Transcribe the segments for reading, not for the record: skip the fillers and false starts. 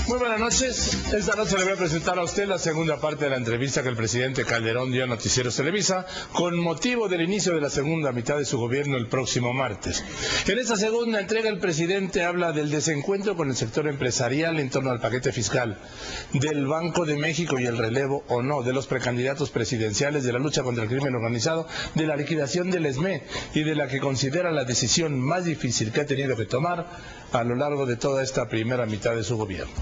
Muy buenas noches. Esta noche le voy a presentar a usted la segunda parte de la entrevista que el presidente Calderón dio a Noticieros Televisa con motivo del inicio de la segunda mitad de su gobierno el próximo martes. En esta segunda entrega el presidente habla del desencuentro con el sector empresarial en torno al paquete fiscal, del Banco de México y el relevo o no, de los precandidatos presidenciales, de la lucha contra el crimen organizado, de la liquidación del ESME y de la que considera la decisión más difícil que ha tenido que tomar a lo largo de toda esta primera mitad de su gobierno.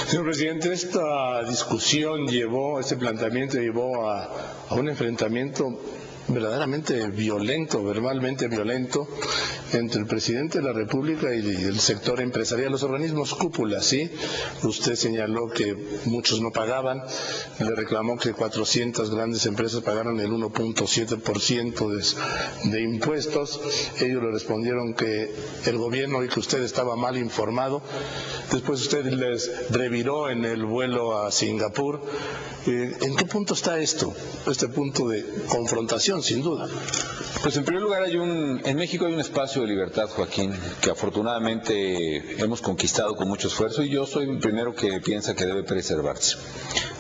Señor presidente, esta discusión este planteamiento llevó a un enfrentamiento verdaderamente violento, verbalmente violento, entre el presidente de la República y el sector empresarial, los organismos cúpula, ¿sí? Usted señaló que muchos no pagaban, le reclamó que 400 grandes empresas pagaron el 1.7% de impuestos, ellos le respondieron que el gobierno y que usted estaba mal informado, después usted les reviró en el vuelo a Singapur. ¿En qué punto está esto? Este punto de confrontación, sin duda. Pues en primer lugar en México hay un espacio de libertad, Joaquín, que afortunadamente hemos conquistado con mucho esfuerzo y yo soy el primero que piensa que debe preservarse.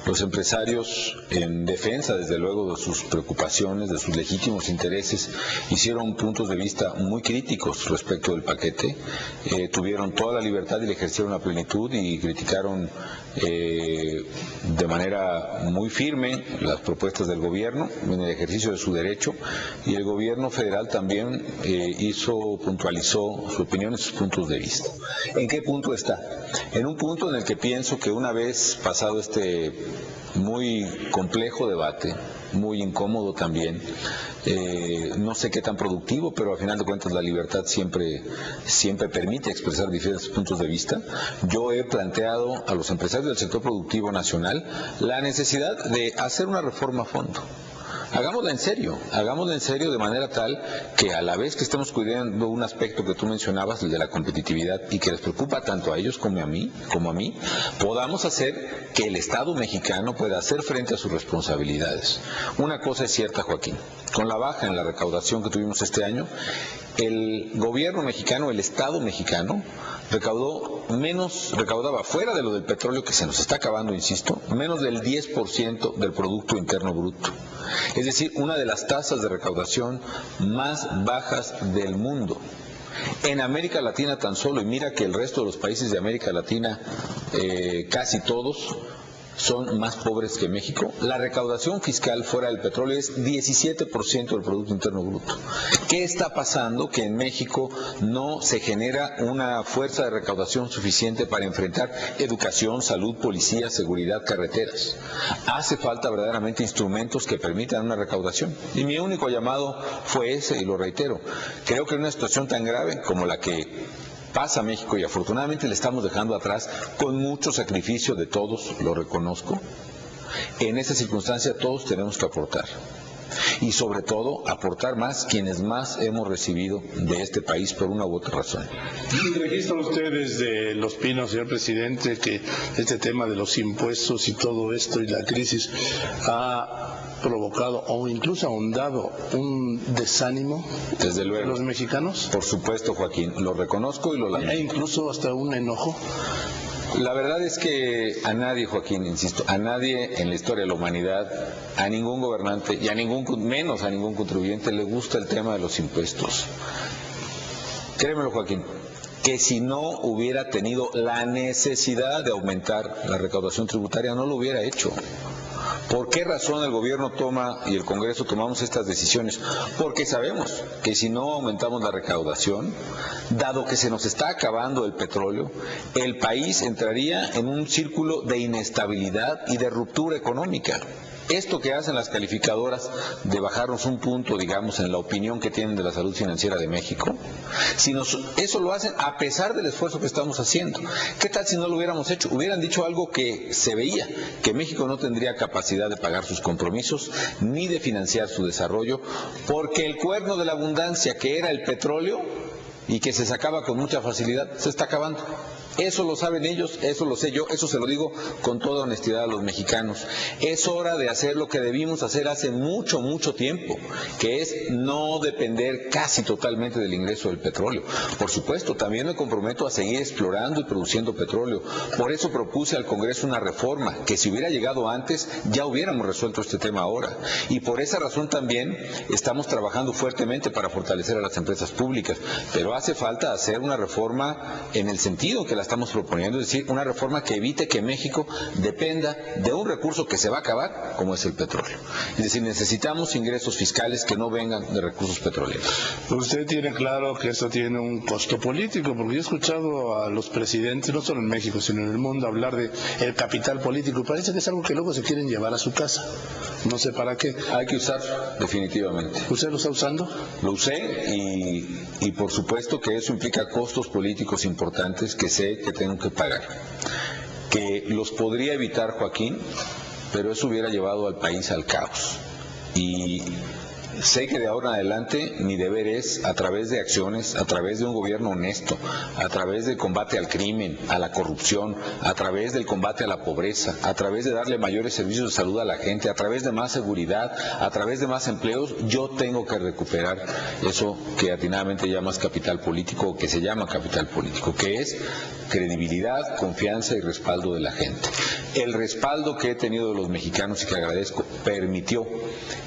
Los empresarios, en defensa desde luego de sus preocupaciones, de sus legítimos intereses, hicieron puntos de vista muy críticos respecto del paquete, tuvieron toda la libertad y la ejercieron a plenitud y criticaron de manera muy firme las propuestas del gobierno en el ejercicio de su derecho, y el gobierno federal también puntualizó su opinión y sus puntos de vista. ¿En qué punto está? En un punto en el que pienso que una vez pasado este muy complejo debate, muy incómodo también, no sé qué tan productivo, pero al final de cuentas la libertad siempre permite expresar diferentes puntos de vista. Yo he planteado a los empresarios del sector productivo nacional la necesidad de hacer una reforma a fondo. Hagámosla en serio de manera tal que a la vez que estemos cuidando un aspecto que tú mencionabas, el de la competitividad, y que les preocupa tanto a ellos como a mí, podamos hacer que el Estado mexicano pueda hacer frente a sus responsabilidades. Una cosa es cierta, Joaquín, con la baja en la recaudación que tuvimos este año, el gobierno mexicano, el Estado mexicano, recaudaba fuera de lo del petróleo que se nos está acabando, insisto, menos del 10% del Producto Interno Bruto. Es decir, una de las tasas de recaudación más bajas del mundo. En América Latina tan solo, y mira que el resto de los países de América Latina, casi todos, son más pobres que México. La recaudación fiscal fuera del petróleo es 17% del Producto Interno Bruto. ¿Qué está pasando? Que en México no se genera una fuerza de recaudación suficiente para enfrentar educación, salud, policía, seguridad, carreteras. Hace falta verdaderamente instrumentos que permitan una recaudación. Y mi único llamado fue ese, y lo reitero. Creo que en una situación tan grave como la que pasa México, y afortunadamente le estamos dejando atrás con mucho sacrificio de todos, lo reconozco, en esa circunstancia todos tenemos que aportar. Y sobre todo aportar más quienes más hemos recibido de este país por una u otra razón. ¿Registra usted desde Los Pinos, señor presidente, que este tema de los impuestos y todo esto y la crisis ha provocado o incluso ahondado un desánimo desde luego de los mexicanos? Por supuesto, Joaquín, lo reconozco y lo lamento. ¿E incluso hasta un enojo? La verdad es que a nadie, Joaquín, insisto, a nadie en la historia de la humanidad, a ningún gobernante y menos a ningún contribuyente le gusta el tema de los impuestos. Créemelo, Joaquín, que si no hubiera tenido la necesidad de aumentar la recaudación tributaria, no lo hubiera hecho. ¿Por qué razón el gobierno y el Congreso tomamos estas decisiones? Porque sabemos que si no aumentamos la recaudación, dado que se nos está acabando el petróleo, el país entraría en un círculo de inestabilidad y de ruptura económica. Esto que hacen las calificadoras de bajarnos un punto, digamos, en la opinión que tienen de la salud financiera de México, eso lo hacen a pesar del esfuerzo que estamos haciendo. ¿Qué tal si no lo hubiéramos hecho? Hubieran dicho algo que se veía, que México no tendría capacidad de pagar sus compromisos ni de financiar su desarrollo, porque el cuerno de la abundancia, que era el petróleo y que se sacaba con mucha facilidad, se está acabando. Eso lo saben ellos, eso lo sé yo, eso se lo digo con toda honestidad a los mexicanos. Es hora de hacer lo que debimos hacer hace mucho, mucho tiempo, que es no depender casi totalmente del ingreso del petróleo. Por supuesto, también me comprometo a seguir explorando y produciendo petróleo. Por eso propuse al Congreso una reforma, que si hubiera llegado antes, ya hubiéramos resuelto este tema ahora. Y por esa razón también estamos trabajando fuertemente para fortalecer a las empresas públicas. Pero hace falta hacer una reforma en el sentido que la estamos proponiendo, es decir, una reforma que evite que México dependa de un recurso que se va a acabar, como es el petróleo. Es decir, necesitamos ingresos fiscales que no vengan de recursos petroleros. Usted tiene claro que esto tiene un costo político, porque yo he escuchado a los presidentes, no solo en México, sino en el mundo, hablar de el capital político, y parece que es algo que luego se quieren llevar a su casa. No sé para qué. Hay que usar, definitivamente. ¿Usted lo está usando? Lo usé y por supuesto que eso implica costos políticos importantes que sé que tengo que pagar. Que los podría evitar, Joaquín, pero eso hubiera llevado al país al caos. Y sé que de ahora en adelante mi deber es, a través de acciones, a través de un gobierno honesto, a través del combate al crimen, a la corrupción, a través del combate a la pobreza, a través de darle mayores servicios de salud a la gente, a través de más seguridad, a través de más empleos, yo tengo que recuperar eso que atinadamente llamas capital político, o que se llama capital político, que es credibilidad, confianza y respaldo de la gente. El respaldo que he tenido de los mexicanos y que agradezco permitió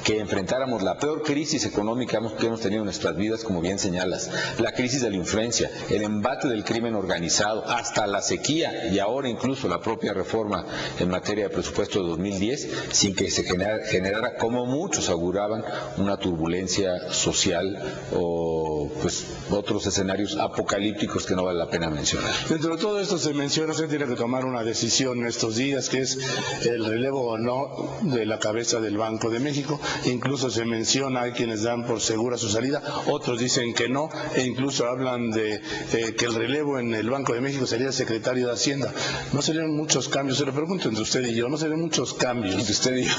que enfrentáramos la peor crisis económica que hemos tenido en nuestras vidas, como bien señalas, la crisis de la influencia, el embate del crimen organizado, hasta la sequía y ahora incluso la propia reforma en materia de presupuesto de 2010, sin que se generara, como muchos auguraban, una turbulencia social o pues otros escenarios apocalípticos que no vale la pena mencionar. Dentro de todo esto se menciona, usted tiene que tomar una decisión estos días, que es el relevo o no de la cabeza del Banco de México. Incluso se menciona, hay quienes dan por segura su salida, otros dicen que no, e incluso hablan de que el relevo en el Banco de México sería el secretario de Hacienda. ¿No serían muchos cambios? Se lo pregunto entre usted y yo, ¿no serían muchos cambios? Entre usted y yo,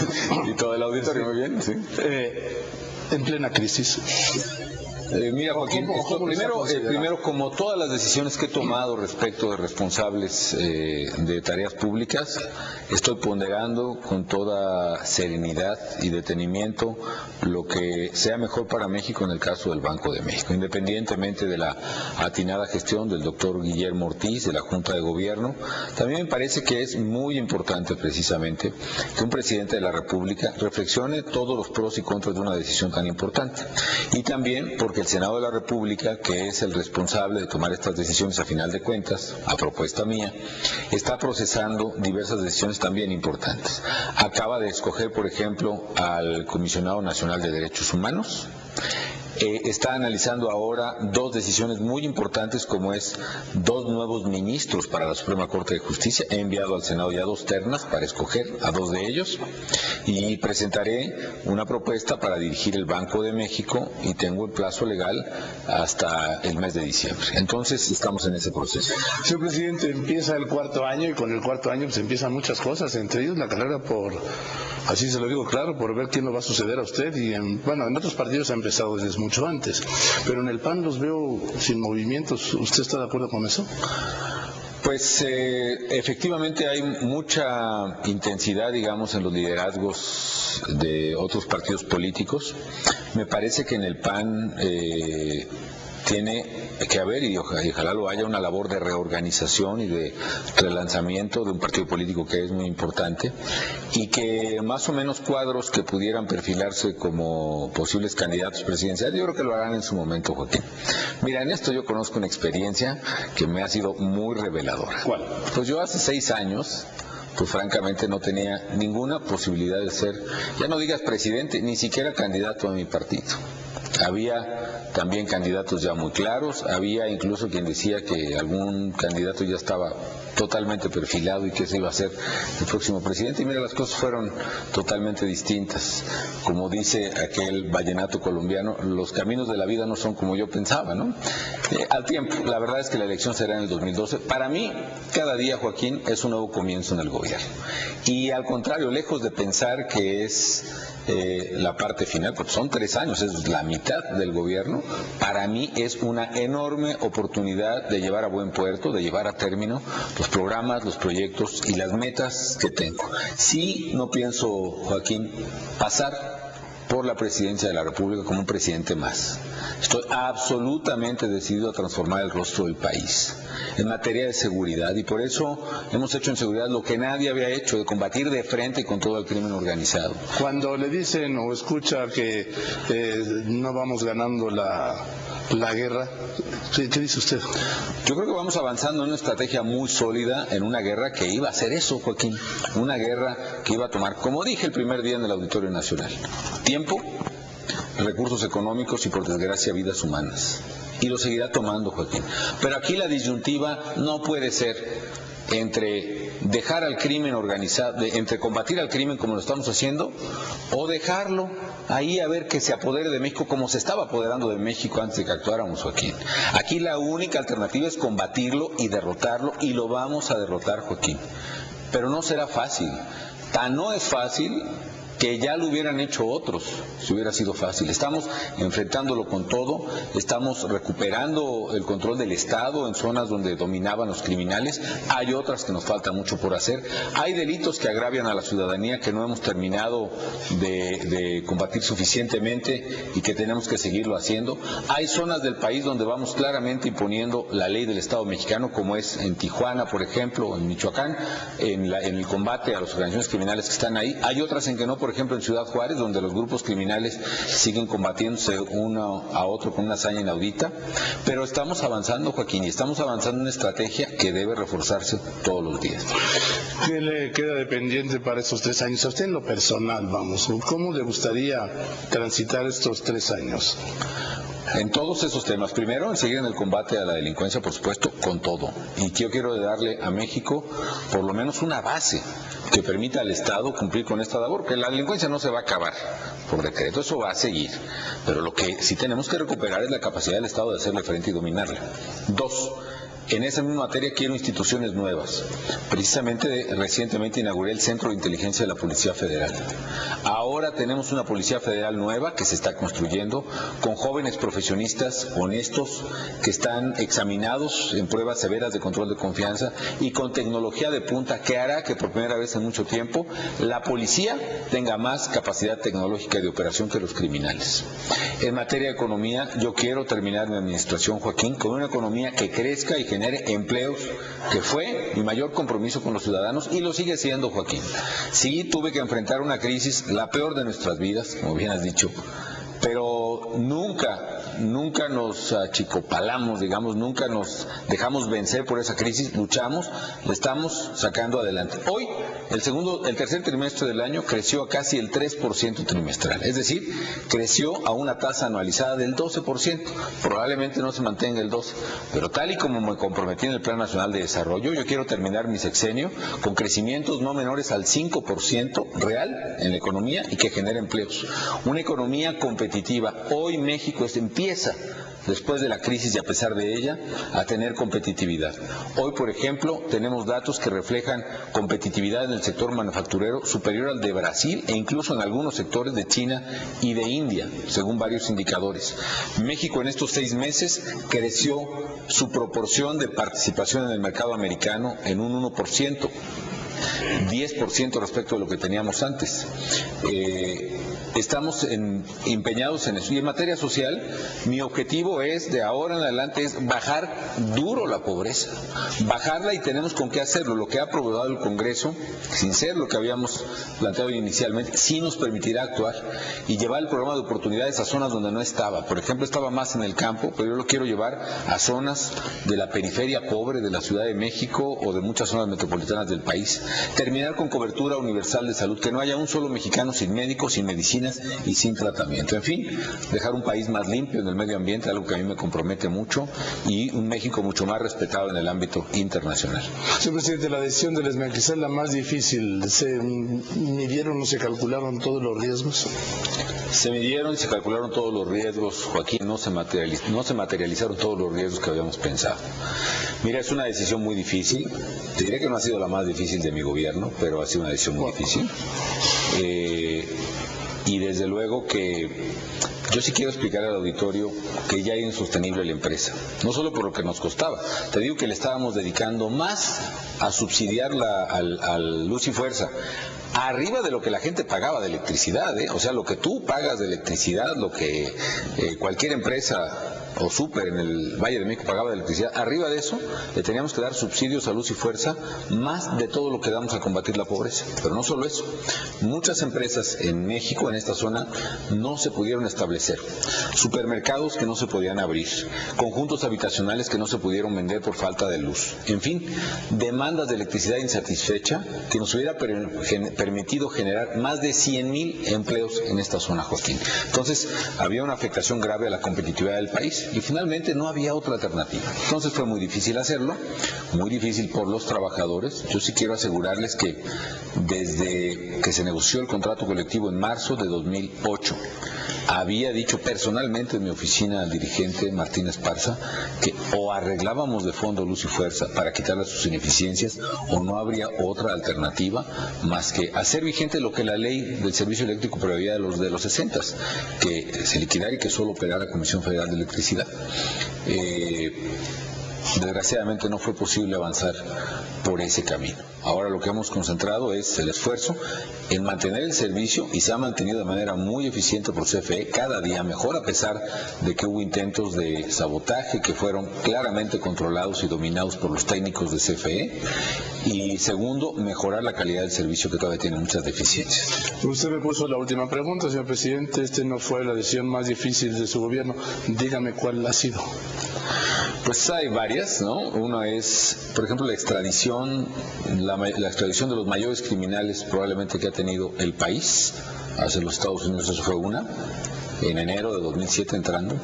y todo el auditorio, muy bien, sí. En plena crisis. Mira, Joaquín, primero, como todas las decisiones que he tomado respecto de responsables de tareas públicas, estoy ponderando con toda serenidad y detenimiento lo que sea mejor para México en el caso del Banco de México, independientemente de la atinada gestión del doctor Guillermo Ortiz, de la Junta de Gobierno. También me parece que es muy importante precisamente que un presidente de la República reflexione todos los pros y contras de una decisión tan importante. Y también porque el Senado de la República, que es el responsable de tomar estas decisiones a final de cuentas, a propuesta mía, está procesando diversas decisiones también importantes. Acaba de escoger, por ejemplo, al Comisionado Nacional de Derechos Humanos. Está analizando ahora dos decisiones muy importantes, como es dos nuevos ministros para la Suprema Corte de Justicia. He enviado al Senado ya dos ternas para escoger a dos de ellos y presentaré una propuesta para dirigir el Banco de México y tengo el plazo legal hasta el mes de diciembre. Entonces estamos en ese proceso. Señor presidente, empieza el cuarto año y con el cuarto año pues empiezan muchas cosas, entre ellos la carrera por, así se lo digo claro, por ver quién lo va a suceder a usted y en otros partidos ha empezado desde mucho antes, pero en el PAN los veo sin movimientos. ¿Usted está de acuerdo con eso? Pues efectivamente hay mucha intensidad, digamos, en los liderazgos de otros partidos políticos. Me parece que en el PAN tiene que haber, y ojalá lo haya, una labor de reorganización y de relanzamiento de un partido político que es muy importante, y que más o menos cuadros que pudieran perfilarse como posibles candidatos presidenciales, yo creo que lo harán en su momento, Joaquín. Mira, en esto yo conozco una experiencia que me ha sido muy reveladora. ¿Cuál? Pues yo hace 6 años, pues francamente no tenía ninguna posibilidad de ser, ya no digas presidente, ni siquiera candidato a mi partido. Había también candidatos ya muy claros, había incluso quien decía que algún candidato ya estaba totalmente perfilado y que ese iba a ser el próximo presidente. Y mira, las cosas fueron totalmente distintas. Como dice aquel vallenato colombiano, los caminos de la vida no son como yo pensaba, ¿no? Al tiempo, la verdad es que la elección será en el 2012. Para mí, cada día, Joaquín, es un nuevo comienzo en el gobierno. Y al contrario, lejos de pensar que es la parte final, porque son 3 años, es la mitad del gobierno, para mí es una enorme oportunidad de llevar a buen puerto, de llevar a término los programas, los proyectos y las metas que tengo. Sí, no pienso, Joaquín, pasar por la presidencia de la República como un presidente más. Estoy absolutamente decidido a transformar el rostro del país en materia de seguridad, y por eso hemos hecho en seguridad lo que nadie había hecho, de combatir de frente con todo el crimen organizado. Cuando le dicen o escucha que no vamos ganando la guerra, ¿qué dice usted? Yo creo que vamos avanzando en una estrategia muy sólida en una guerra que iba a ser eso, Joaquín, una guerra que iba a tomar, como dije el primer día en el Auditorio Nacional, tiempo, recursos económicos y, por desgracia, vidas humanas. Y lo seguirá tomando, Joaquín. Pero aquí la disyuntiva no puede ser entre dejar al crimen organizado, entre combatir al crimen como lo estamos haciendo, o dejarlo ahí a ver que se apodere de México como se estaba apoderando de México antes de que actuáramos, Joaquín. Aquí la única alternativa es combatirlo y derrotarlo, y lo vamos a derrotar, Joaquín. Pero no será fácil. Tan no es fácil que ya lo hubieran hecho otros, si hubiera sido fácil. Estamos enfrentándolo con todo, estamos recuperando el control del Estado en zonas donde dominaban los criminales. Hay otras que nos falta mucho por hacer. Hay delitos que agravian a la ciudadanía que no hemos terminado de combatir suficientemente y que tenemos que seguirlo haciendo. Hay zonas del país donde vamos claramente imponiendo la ley del Estado mexicano, como es en Tijuana, por ejemplo, en Michoacán, en el combate a las organizaciones criminales que están ahí. Hay otras en que no, por ejemplo en Ciudad Juárez, donde los grupos criminales siguen combatiéndose uno a otro con una hazaña inaudita. Pero estamos avanzando, Joaquín, y estamos avanzando en una estrategia que debe reforzarse todos los días. ¿Qué le queda de pendiente para estos 3 años? A usted en lo personal, vamos, ¿cómo le gustaría transitar estos 3 años? En todos esos temas. Primero, en seguir en el combate a la delincuencia, por supuesto, con todo. Y yo quiero darle a México por lo menos una base que permita al Estado cumplir con esta labor, que la delincuencia no se va a acabar por decreto, eso va a seguir. Pero lo que sí tenemos que recuperar es la capacidad del Estado de hacerle frente y dominarla. 2. En esa misma materia quiero instituciones nuevas. Precisamente recientemente inauguré el Centro de Inteligencia de la Policía Federal. Ahora tenemos una Policía Federal nueva que se está construyendo, con jóvenes profesionistas honestos que están examinados en pruebas severas de control de confianza y con tecnología de punta que hará que por primera vez en mucho tiempo la policía tenga más capacidad tecnológica de operación que los criminales. En materia de economía, yo quiero terminar mi administración, Joaquín, con una economía que crezca y genere empleos, que fue mi mayor compromiso con los ciudadanos y lo sigue siendo, Joaquín. Sí, tuve que enfrentar una crisis, la peor de nuestras vidas, como bien has dicho, pero nunca nos achicopalamos, digamos, nunca nos dejamos vencer por esa crisis, luchamos, la estamos sacando adelante. Hoy, el tercer trimestre del año creció a casi el 3% trimestral, es decir, creció a una tasa anualizada del 12%, probablemente no se mantenga el 12%, pero tal y como me comprometí en el Plan Nacional de Desarrollo, yo quiero terminar mi sexenio con crecimientos no menores al 5% real en la economía y que genere empleos. Una economía competitiva. Hoy México empieza, después de la crisis y a pesar de ella, a tener competitividad. Hoy, por ejemplo, tenemos datos que reflejan competitividad en el sector manufacturero superior al de Brasil e incluso en algunos sectores de China y de India, según varios indicadores. México en estos 6 meses creció su proporción de participación en el mercado americano en un 1%. 10% respecto de lo que teníamos antes. Estamos empeñados en eso. Y en materia social, mi objetivo es, de ahora en adelante, es bajar duro la pobreza. Bajarla, y tenemos con qué hacerlo. Lo que ha aprobado el Congreso, sin ser lo que habíamos planteado inicialmente, sí nos permitirá actuar y llevar el programa de oportunidades a zonas donde no estaba. Por ejemplo, estaba más en el campo, pero yo lo quiero llevar a zonas de la periferia pobre de la Ciudad de México o de muchas zonas metropolitanas del país. Terminar con cobertura universal de salud, que no haya un solo mexicano sin médico, sin medicina, medicinas y sin tratamiento. En fin, dejar un país más limpio en el medio ambiente, algo que a mí me compromete mucho, y un México mucho más respetado en el ámbito internacional. Señor presidente, la decisión del ESMAD quizá es la más difícil. ¿Se midieron o se calcularon todos los riesgos? Se midieron y se calcularon todos los riesgos, Joaquín, no se materializaron todos los riesgos que habíamos pensado. Mira, es una decisión muy difícil, te diré que no ha sido la más difícil de mi gobierno, pero ha sido una decisión muy difícil. Y desde luego que yo sí quiero explicar al auditorio que ya era insostenible la empresa, no solo por lo que nos costaba, te digo que le estábamos dedicando más a subsidiar al Luz y Fuerza, arriba de lo que la gente pagaba de electricidad, o sea, lo que tú pagas de electricidad, lo que cualquier empresa o súper en el Valle de México pagaba de electricidad, arriba de eso le teníamos que dar subsidios a Luz y Fuerza, más de todo lo que damos a combatir la pobreza. Pero no solo eso, muchas empresas en México, en esta zona, no se pudieron establecer, supermercados que no se podían abrir, conjuntos habitacionales que no se pudieron vender por falta de luz, en fin, demandas de electricidad insatisfecha que nos hubiera permitido generar más de 100,000 empleos en esta zona, Joaquín. Entonces, había una afectación grave a la competitividad del país y finalmente no había otra alternativa. Entonces fue muy difícil hacerlo, muy difícil por los trabajadores. Yo sí quiero asegurarles que desde que se negoció el contrato colectivo en marzo de 2008, había dicho personalmente en mi oficina al dirigente Martín Esparza que o arreglábamos de fondo Luz y Fuerza para quitarle sus ineficiencias o no habría otra alternativa más que hacer vigente lo que la ley del servicio eléctrico preveía de los 60s, que se liquidara y que solo operara la Comisión Federal de Electricidad. Desgraciadamente no fue posible avanzar por ese camino. Ahora lo que hemos concentrado es el esfuerzo en mantener el servicio y se ha mantenido de manera muy eficiente por CFE, cada día mejor, a pesar de que hubo intentos de sabotaje que fueron claramente controlados y dominados por los técnicos de CFE. Y segundo, mejorar la calidad del servicio, que todavía tiene muchas deficiencias. Usted me puso la última pregunta, señor presidente. No fue la decisión más difícil de su gobierno. Dígame cuál ha sido. Pues hay varias, ¿no? Una es, por ejemplo, la extradición de los mayores criminales probablemente que ha tenido el país hacia los Estados Unidos. Eso fue una, en enero de 2007 entrando.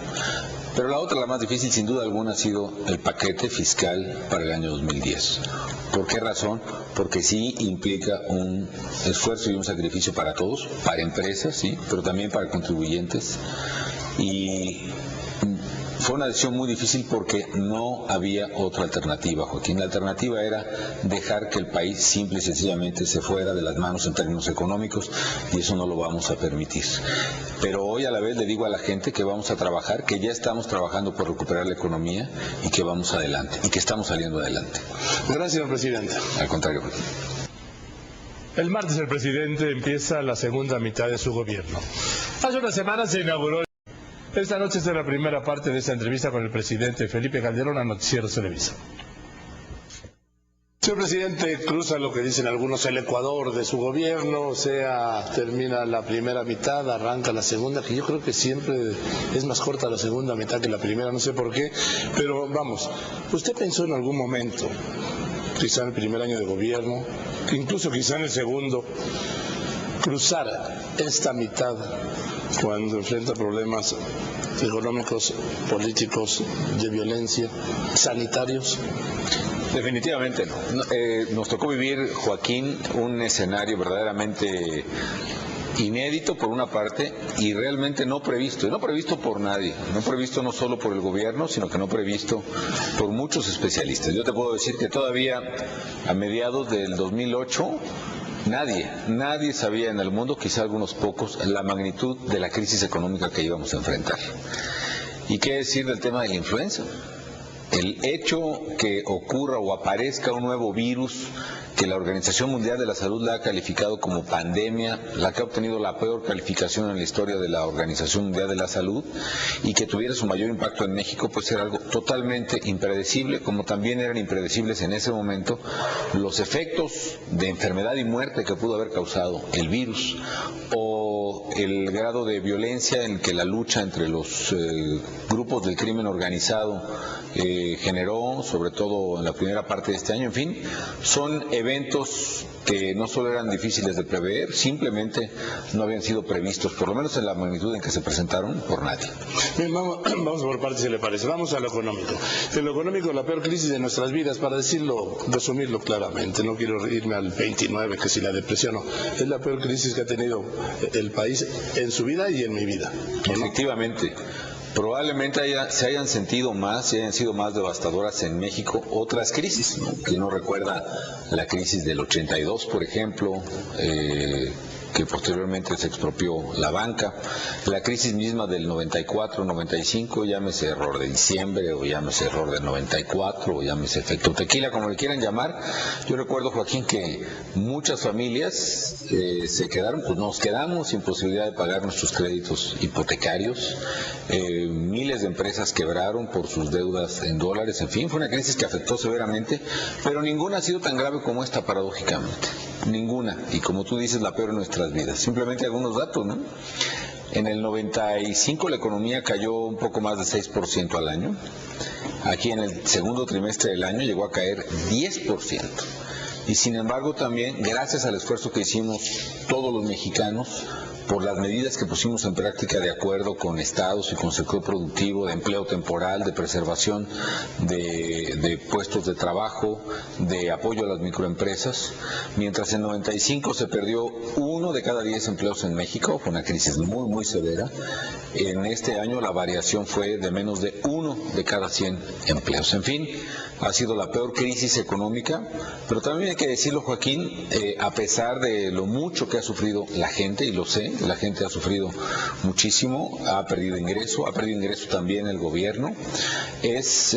Pero la otra, la más difícil sin duda alguna, ha sido el paquete fiscal para el año 2010. ¿Por qué razón? Porque sí implica un esfuerzo y un sacrificio para todos, para empresas, sí, pero también para contribuyentes. Y fue una decisión muy difícil porque no había otra alternativa, Joaquín. La alternativa era dejar que el país simple y sencillamente se fuera de las manos en términos económicos, y eso no lo vamos a permitir. Pero hoy a la vez le digo a la gente que vamos a trabajar, que ya estamos trabajando por recuperar la economía y que vamos adelante, y que estamos saliendo adelante. Gracias, señor presidente. Al contrario, Joaquín. El martes el presidente empieza la segunda mitad de su gobierno. Hace unas semanas se inauguró. Esta noche es la primera parte de esta entrevista con el presidente Felipe Calderón a Noticieros Televisa. Señor presidente, cruza lo que dicen algunos el Ecuador de su gobierno, o sea, termina la primera mitad, arranca la segunda, que yo creo que siempre es más corta la segunda mitad que la primera, no sé por qué, pero vamos, ¿usted pensó en algún momento, quizá en el primer año de gobierno, incluso quizá en el segundo, cruzar esta mitad cuando enfrenta problemas económicos, políticos, de violencia, sanitarios? Definitivamente no. Nos tocó vivir, Joaquín, un escenario verdaderamente inédito por una parte y realmente no previsto, y no previsto por nadie, no previsto no solo por el gobierno, sino que no previsto por muchos especialistas. Yo te puedo decir que todavía a mediados del 2008 Nadie sabía en el mundo, quizá algunos pocos, la magnitud de la crisis económica que íbamos a enfrentar. ¿Y qué decir del tema de la influenza? El hecho que ocurra o aparezca un nuevo virus que la Organización Mundial de la Salud la ha calificado como pandemia, la que ha obtenido la peor calificación en la historia de la Organización Mundial de la Salud, y que tuviera su mayor impacto en México, pues era algo totalmente impredecible, como también eran impredecibles en ese momento los efectos de enfermedad y muerte que pudo haber causado el virus, o pero el grado de violencia en que la lucha entre los grupos del crimen organizado generó, sobre todo en la primera parte de este año, en fin, son eventos que no solo eran difíciles de prever, simplemente no habían sido previstos, por lo menos en la magnitud en que se presentaron, por nadie. Bien, vamos por partes, si le parece. Vamos a lo económico. En lo económico, la peor crisis de nuestras vidas, para decirlo, resumirlo claramente, no quiero irme al 29, que si la depresión no, es la peor crisis que ha tenido el país en su vida y en mi vida. Efectivamente. Probablemente se hayan sentido más y hayan sido más devastadoras en México otras crisis, ¿no? Que no recuerda la crisis del 82, por ejemplo, que posteriormente se expropió la banca, la crisis misma del 94-95, llámese error de diciembre, o llámese error del 94, o llámese efecto tequila, como le quieran llamar. Yo recuerdo, Joaquín, que muchas familias se quedaron, pues nos quedamos sin posibilidad de pagar nuestros créditos hipotecarios, miles de empresas quebraron por sus deudas en dólares, en fin, fue una crisis que afectó severamente, pero ninguna ha sido tan grave como esta, paradójicamente. Ninguna, y como tú dices, la peor en nuestras vidas. Simplemente algunos datos, ¿no? En el 95 la economía cayó un poco más de 6% al año. Aquí en el segundo trimestre del año llegó a caer 10%. Y sin embargo también, gracias al esfuerzo que hicimos todos los mexicanos, por las medidas que pusimos en práctica de acuerdo con estados y con sector productivo, de empleo temporal, de preservación de puestos de trabajo, de apoyo a las microempresas, mientras en 95 se perdió 1 de cada 10 empleos en México, fue una crisis muy, muy severa. En este año la variación fue de menos de 1 de cada 100 empleos. En fin, ha sido la peor crisis económica, pero también hay que decirlo, Joaquín, a pesar de lo mucho que ha sufrido la gente, y lo sé, la gente ha sufrido muchísimo, ha perdido ingreso también el gobierno. Es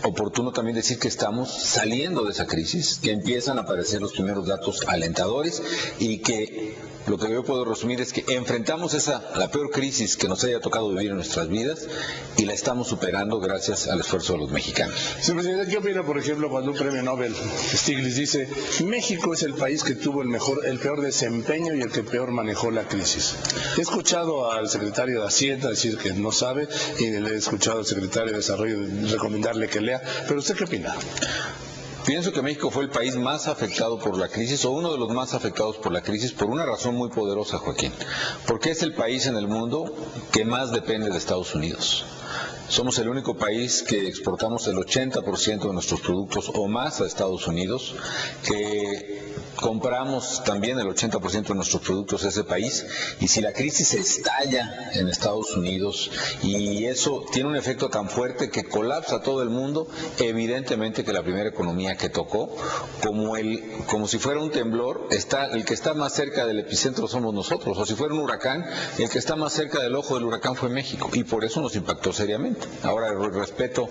oportuno también decir que estamos saliendo de esa crisis, que empiezan a aparecer los primeros datos alentadores y que lo que yo puedo resumir es que enfrentamos la peor crisis que nos haya tocado vivir en nuestras vidas y la estamos superando gracias al esfuerzo de los mexicanos. Señor presidente, ¿qué opina, por ejemplo, cuando un premio Nobel, Stiglitz, dice México es el país que tuvo el peor desempeño y el que peor manejó la crisis? He escuchado al secretario de Hacienda decir que no sabe, y le he escuchado al secretario de Desarrollo recomendarle que lea, pero ¿usted qué opina? Pienso que México fue el país más afectado por la crisis, o uno de los más afectados por la crisis, por una razón muy poderosa, Joaquín, porque es el país en el mundo que más depende de Estados Unidos. Somos el único país que exportamos el 80% de nuestros productos o más a Estados Unidos, que compramos también el 80% de nuestros productos a ese país, y si la crisis estalla en Estados Unidos y eso tiene un efecto tan fuerte que colapsa todo el mundo, evidentemente que la primera economía que tocó, como si fuera un temblor, el que está más cerca del epicentro somos nosotros, o si fuera un huracán, el que está más cerca del ojo del huracán fue México, y por eso nos impactó seriamente. Ahora, respeto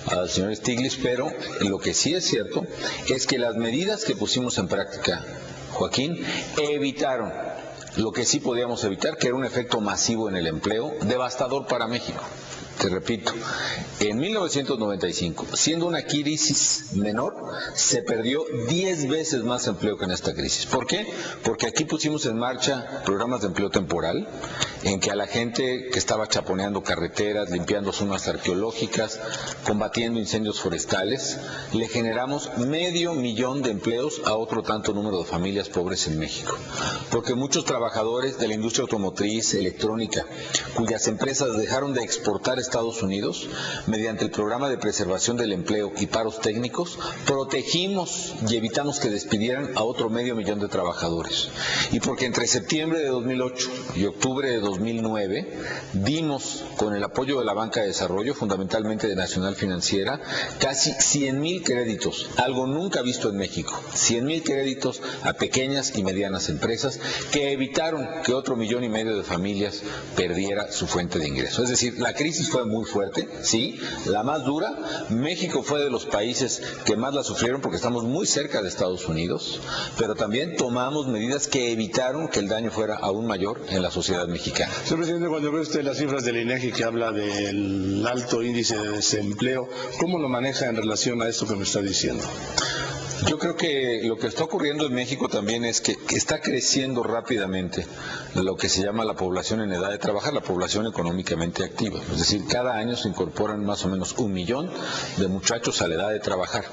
al señor Stiglitz, pero lo que sí es cierto es que las medidas que pusimos en práctica, Joaquín, evitaron lo que sí podíamos evitar, que era un efecto masivo en el empleo, devastador para México. Te repito, en 1995, siendo una crisis menor, se perdió 10 veces más empleo que en esta crisis. ¿Por qué? Porque aquí pusimos en marcha programas de empleo temporal, en que a la gente que estaba chaponeando carreteras, limpiando zonas arqueológicas, combatiendo incendios forestales, le generamos 500,000 de empleos a otro tanto número de familias pobres en México. Porque muchos trabajadores de la industria automotriz, electrónica, cuyas empresas dejaron de exportar a Estados Unidos, mediante el programa de preservación del empleo y paros técnicos, protegimos y evitamos que despidieran a otro 500,000 de trabajadores. Y porque entre septiembre de 2008 y octubre de 2009 dimos, con el apoyo de la Banca de Desarrollo, fundamentalmente de Nacional Financiera, casi 100,000 créditos, algo nunca visto en México, 100,000 créditos a pequeñas y medianas empresas que evitaron que otro 1,5 millones de familias perdiera su fuente de ingreso. Es decir, la crisis fue muy fuerte, sí, la más dura. México fue de los países que más la sufrieron porque estamos muy cerca de Estados Unidos, pero también tomamos medidas que evitaron que el daño fuera aún mayor en la sociedad mexicana. Señor presidente, cuando ve usted las cifras del INEGI que habla del alto índice de desempleo, ¿cómo lo maneja en relación a esto que me está diciendo? Yo creo que lo que está ocurriendo en México también es que está creciendo rápidamente lo que se llama la población en edad de trabajar, la población económicamente activa. Es decir, cada año se incorporan más o menos 1 millón de muchachos a la edad de trabajar.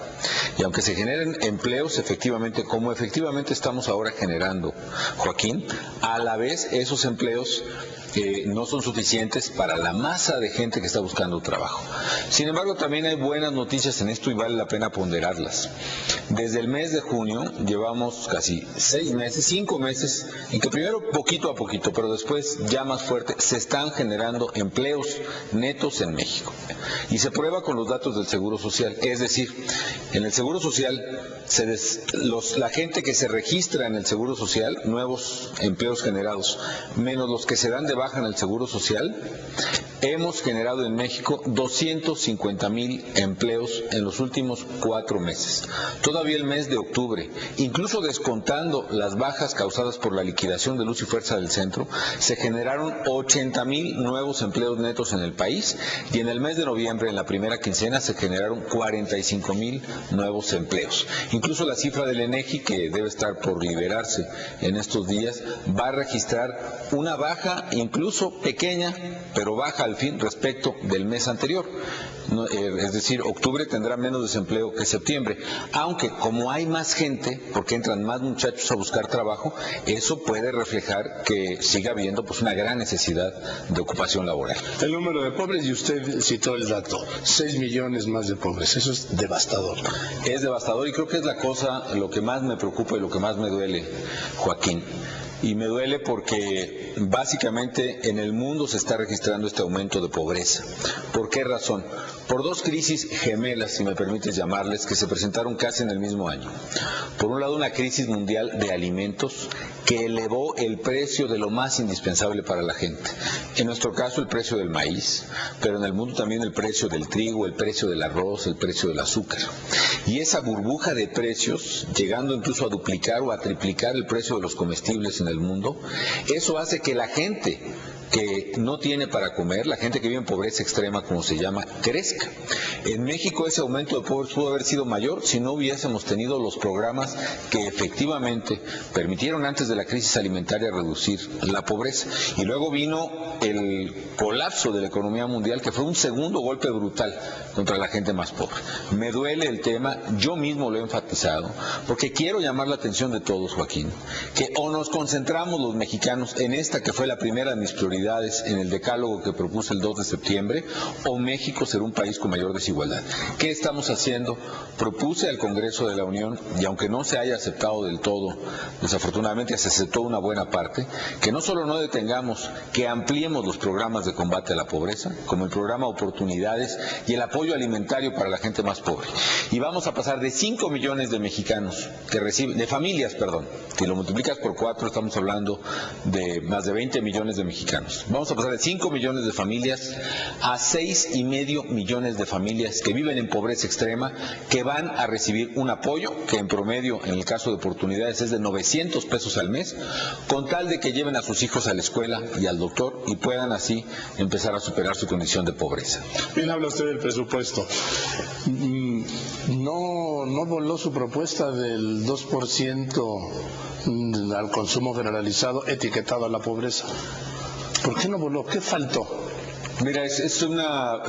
Y aunque se generen empleos, efectivamente, como efectivamente estamos ahora generando, Joaquín, a la vez esos empleos no son suficientes para la masa de gente que está buscando trabajo. Sin embargo, también hay buenas noticias en esto y vale la pena ponderarlas. Desde el mes de junio llevamos casi 5 meses, en que primero poquito a poquito, pero después ya más fuerte, se están generando empleos netos en México. Y se prueba con los datos del Seguro Social. Es decir, en el Seguro Social, la gente que se registra en el Seguro Social, nuevos empleos generados, menos los que se dan de baja en el Seguro Social, hemos generado en México 250,000 empleos en los últimos 4 meses. Todavía el mes de octubre, incluso descontando las bajas causadas por la liquidación de Luz y Fuerza del Centro, se generaron 80,000 nuevos empleos netos en el país, y en el mes de noviembre, en la primera quincena, se generaron 45,000 nuevos empleos. Incluso la cifra del INEGI, que debe estar por liberarse en estos días, va a registrar una baja, incluso pequeña, pero baja al fin respecto del mes anterior. Es decir, octubre tendrá menos desempleo que septiembre, aunque como hay más gente, porque entran más muchachos a buscar trabajo, eso puede reflejar que siga habiendo pues una gran necesidad de ocupación laboral. El número de pobres, y usted citó el dato, 6 millones más de pobres, eso es devastador. Es devastador, y creo que es lo que más me preocupa y lo que más me duele, Joaquín. Y me duele porque básicamente en el mundo se está registrando este aumento de pobreza. ¿Por qué razón? Por 2 crisis gemelas, si me permites llamarles, que se presentaron casi en el mismo año. Por un lado, una crisis mundial de alimentos que elevó el precio de lo más indispensable para la gente. En nuestro caso, el precio del maíz, pero en el mundo también el precio del trigo, el precio del arroz, el precio del azúcar. Y esa burbuja de precios, llegando incluso a duplicar o a triplicar el precio de los comestibles en el mundo, eso hace que la gente que no tiene para comer, la gente que vive en pobreza extrema, como se llama, crezca. En México ese aumento de pobres pudo haber sido mayor si no hubiésemos tenido los programas que efectivamente permitieron antes de la crisis alimentaria reducir la pobreza. Y luego vino el colapso de la economía mundial, que fue un segundo golpe brutal contra la gente más pobre. Me duele el tema, yo mismo lo he enfatizado, porque quiero llamar la atención de todos, Joaquín, que o nos concentramos los mexicanos en esta que fue la primera de mis prioridades en el decálogo que propuse el 2 de septiembre, o México será un país con mayor desigualdad. ¿Qué estamos haciendo? Propuse al Congreso de la Unión, y aunque no se haya aceptado del todo, desafortunadamente se aceptó una buena parte, que no solo no detengamos, que ampliemos los programas de combate a la pobreza, como el programa Oportunidades y el apoyo alimentario para la gente más pobre. Y vamos a pasar de 5 millones de mexicanos que reciben, de familias, perdón, si lo multiplicas por 4 estamos hablando de más de 20 millones de mexicanos. Vamos a pasar de 5 millones de familias a 6,5 millones de familias que viven en pobreza extrema, que van a recibir un apoyo que en promedio, en el caso de Oportunidades, es de 900 pesos al mes, con tal de que lleven a sus hijos a la escuela y al doctor y puedan así empezar a superar su condición de pobreza. Bien, habla usted del presupuesto. No voló su propuesta del 2% al consumo generalizado etiquetado a la pobreza. ¿Por qué no voló? ¿Qué faltó? Mira, es una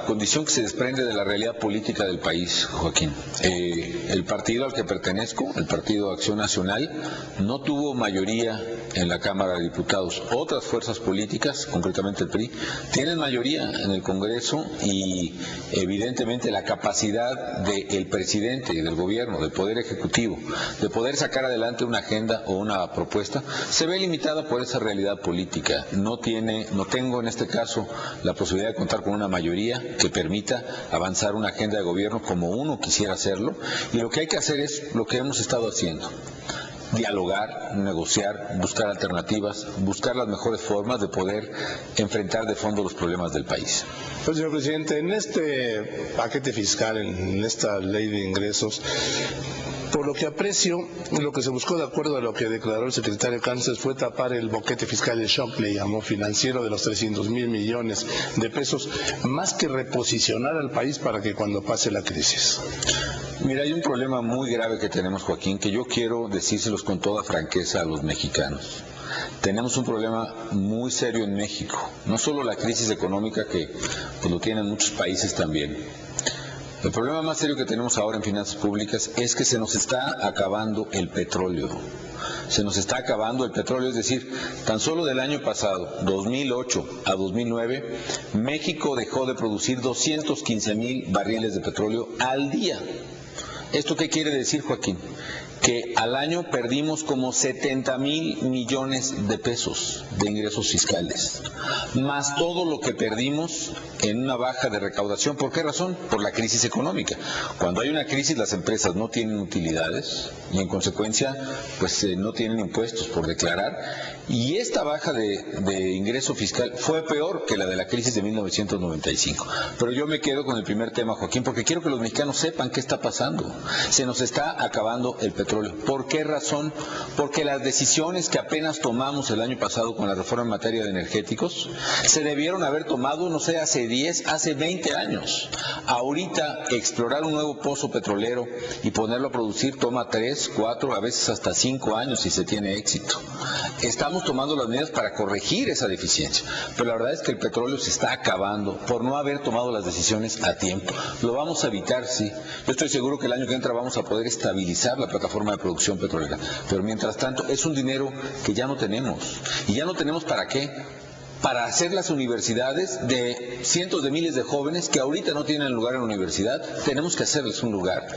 condición que se desprende de la realidad política del país, Joaquín. El partido al que pertenezco, el Partido Acción Nacional, no tuvo mayoría en la Cámara de Diputados. Otras fuerzas políticas, concretamente el PRI, tienen mayoría en el Congreso, y evidentemente la capacidad del presidente y del gobierno, del Poder Ejecutivo, de poder sacar adelante una agenda o una propuesta, se ve limitada por esa realidad política. No tengo en este caso la posibilidad de contar con una mayoría que permita avanzar una agenda de gobierno como uno quisiera hacerlo, y lo que hay que hacer es lo que hemos estado haciendo: dialogar, negociar, buscar alternativas, buscar las mejores formas de poder enfrentar de fondo los problemas del país. Pues, señor presidente, en este paquete fiscal, en esta ley de ingresos, por lo que aprecio, lo que se buscó, de acuerdo a lo que declaró el secretario Cáceres, fue tapar el boquete fiscal, el shock, le llamó, financiero, de los 300,000 millones de pesos, más que reposicionar al país para que cuando pase la crisis. Mira, hay un problema muy grave que tenemos, Joaquín, que yo quiero decírselos con toda franqueza a los mexicanos. Tenemos un problema muy serio en México, no solo la crisis económica que pues, lo tienen muchos países también. El problema más serio que tenemos ahora en finanzas públicas es que se nos está acabando el petróleo. Se nos está acabando el petróleo, es decir, tan solo del año pasado, 2008 a 2009, México dejó de producir 215,000 barriles de petróleo al día. ¿Esto qué quiere decir, Joaquín? Que al año perdimos como 70,000 millones de pesos de ingresos fiscales, más todo lo que perdimos en una baja de recaudación. ¿Por qué razón? Por la crisis económica. Cuando hay una crisis, las empresas no tienen utilidades y en consecuencia pues no tienen impuestos por declarar, y esta baja de ingreso fiscal fue peor que la de la crisis de 1995. Pero yo me quedo con el primer tema, Joaquín, porque quiero que los mexicanos sepan qué está pasando. Se nos está acabando el petróleo. ¿Por qué razón? Porque las decisiones que apenas tomamos el año pasado con la reforma en materia de energéticos se debieron haber tomado, no sé, hace 10, hace 20 años. Ahorita explorar un nuevo pozo petrolero y ponerlo a producir toma 3, 4, a veces hasta 5 años si se tiene éxito. Estamos tomando las medidas para corregir esa deficiencia, pero la verdad es que el petróleo se está acabando por no haber tomado las decisiones a tiempo. Lo vamos a evitar, sí. Yo estoy seguro que el año que entra vamos a poder estabilizar la plataforma de producción petrolera, pero mientras tanto es un dinero que ya no tenemos. ¿Y ya no tenemos para qué? Para hacer las universidades de cientos de miles de jóvenes que ahorita no tienen lugar en la universidad. Tenemos que hacerles un lugar.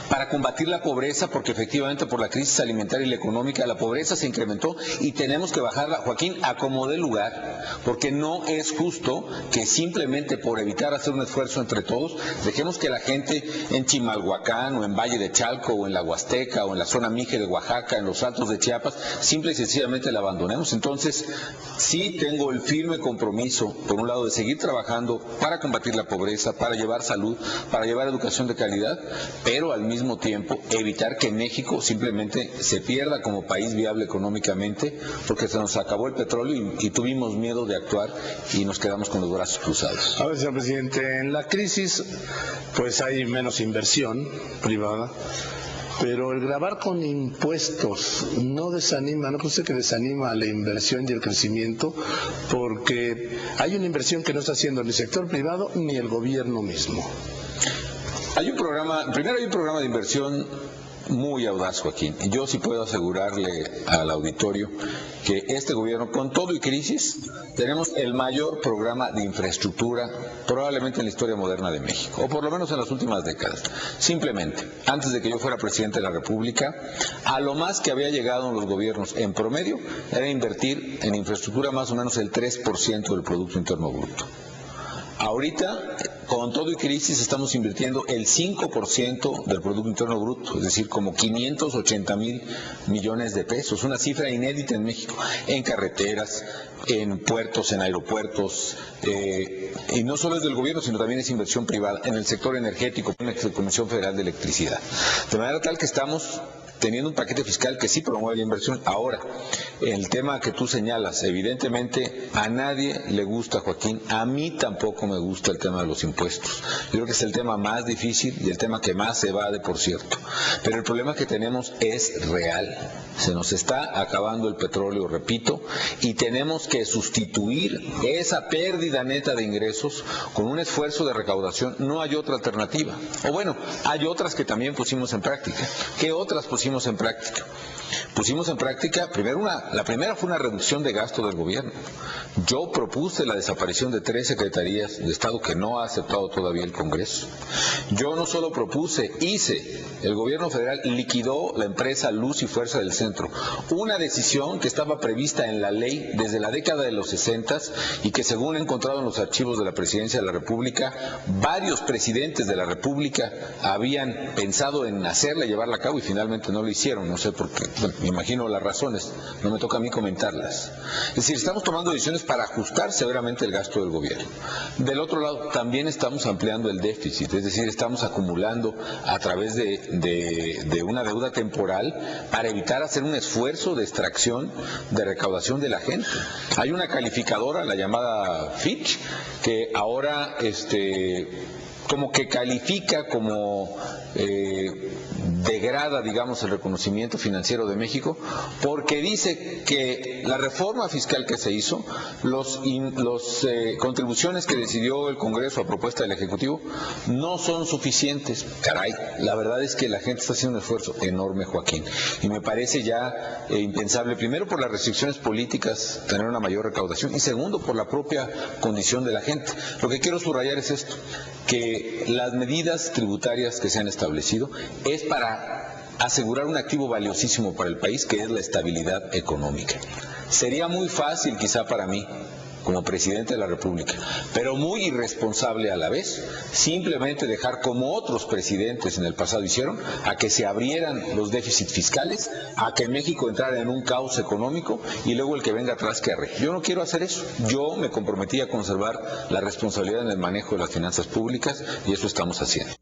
Para combatir la pobreza, porque efectivamente por la crisis alimentaria y la económica la pobreza se incrementó y tenemos que bajarla, Joaquín, a como dé lugar, porque no es justo que simplemente por evitar hacer un esfuerzo entre todos, dejemos que la gente en Chimalhuacán o en Valle de Chalco o en la Huasteca o en la zona Mije de Oaxaca, en los Altos de Chiapas, simple y sencillamente la abandonemos. Entonces, sí tengo el firme compromiso, por un lado, de seguir trabajando para combatir la pobreza, para llevar salud, para llevar educación de calidad, pero al mismo tiempo evitar que México simplemente se pierda como país viable económicamente, porque se nos acabó el petróleo y tuvimos miedo de actuar y nos quedamos con los brazos cruzados. A ver, señor presidente, en la crisis pues hay menos inversión privada, pero el gravar con impuestos no desanima, no parece que desanima la inversión y el crecimiento, porque hay una inversión que no está haciendo ni el sector privado ni el gobierno mismo. Primero hay un programa de inversión muy audaz, Joaquín. Yo sí puedo asegurarle al auditorio que este gobierno, con todo y crisis, tenemos el mayor programa de infraestructura probablemente en la historia moderna de México, o por lo menos en las últimas décadas. Simplemente, antes de que yo fuera presidente de la República, a lo más que había llegado en los gobiernos en promedio era invertir en infraestructura más o menos el 3% del Producto Interno Bruto. Ahorita, con todo y crisis, estamos invirtiendo el 5% del Producto Interno Bruto, es decir, como 580,000 millones de pesos, una cifra inédita en México, en carreteras, en puertos, en aeropuertos, y no solo es del gobierno, sino también es inversión privada, en el sector energético, en la Comisión Federal de Electricidad. De manera tal que estamos teniendo un paquete fiscal que sí promueve la inversión. Ahora, el tema que tú señalas, evidentemente a nadie le gusta, Joaquín, a mí tampoco me gusta el tema de los impuestos. Yo creo que es el tema más difícil y el tema que más se evade, por cierto. Pero el problema que tenemos es real. Se nos está acabando el petróleo, repito, y tenemos que sustituir esa pérdida neta de ingresos con un esfuerzo de recaudación. No hay otra alternativa. O bueno, hay otras que también pusimos en práctica. ¿Qué otras pusimos en práctica? Pusimos en práctica, la primera fue una reducción de gasto del gobierno. Yo propuse la desaparición de 3 secretarías de Estado que no ha aceptado todavía el Congreso. Yo no solo propuse, hice. El gobierno federal liquidó la empresa Luz y Fuerza del Centro, una decisión que estaba prevista en la ley desde la década de los 60 y que, según he encontrado en los archivos de la Presidencia de la República, varios presidentes de la República habían pensado en hacerla y llevarla a cabo y finalmente no lo hicieron, no sé por qué. Bueno, me imagino las razones, no me toca a mí comentarlas. Es decir, estamos tomando decisiones para ajustar severamente el gasto del gobierno. Del otro lado, también estamos ampliando el déficit, es decir, estamos acumulando a través de una deuda temporal para evitar hacer un esfuerzo de extracción de recaudación de la gente. Hay una calificadora, la llamada Fitch, que ahora como que califica como degrada, digamos, el reconocimiento financiero de México, porque dice que la reforma fiscal que se hizo, las contribuciones que decidió el Congreso a propuesta del Ejecutivo, no son suficientes. Caray, la verdad es que la gente está haciendo un esfuerzo enorme, Joaquín, y me parece ya impensable, primero por las restricciones políticas, tener una mayor recaudación, y segundo, por la propia condición de la gente. Lo que quiero subrayar es esto, que las medidas tributarias que se han establecido es para asegurar un activo valiosísimo para el país, que es la estabilidad económica. Sería muy fácil quizá para mí, como presidente de la República, pero muy irresponsable a la vez, simplemente dejar, como otros presidentes en el pasado hicieron, a que se abrieran los déficits fiscales, a que México entrara en un caos económico y luego el que venga atrás que arregle. Yo no quiero hacer eso. Yo me comprometí a conservar la responsabilidad en el manejo de las finanzas públicas y eso estamos haciendo.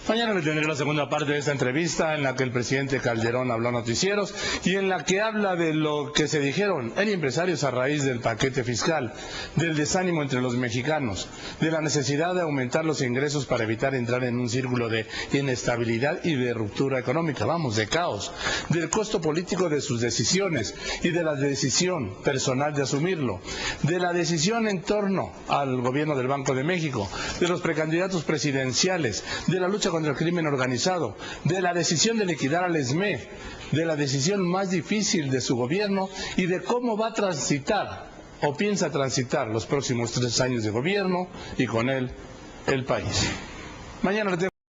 Mañana le tendré la segunda parte de esta entrevista en la que el presidente Calderón habló a noticieros y en la que habla de lo que se dijeron en empresarios a raíz del paquete fiscal, del desánimo entre los mexicanos, de la necesidad de aumentar los ingresos para evitar entrar en un círculo de inestabilidad y de ruptura económica, de caos, del costo político de sus decisiones y de la decisión personal de asumirlo, de la decisión en torno al gobierno del Banco de México, de los precandidatos presidenciales, de la lucha contra el crimen organizado, de la decisión de liquidar al ESME, de la decisión más difícil de su gobierno y de cómo va a transitar o piensa transitar los próximos 3 años de gobierno y con él el país. Mañana le tengo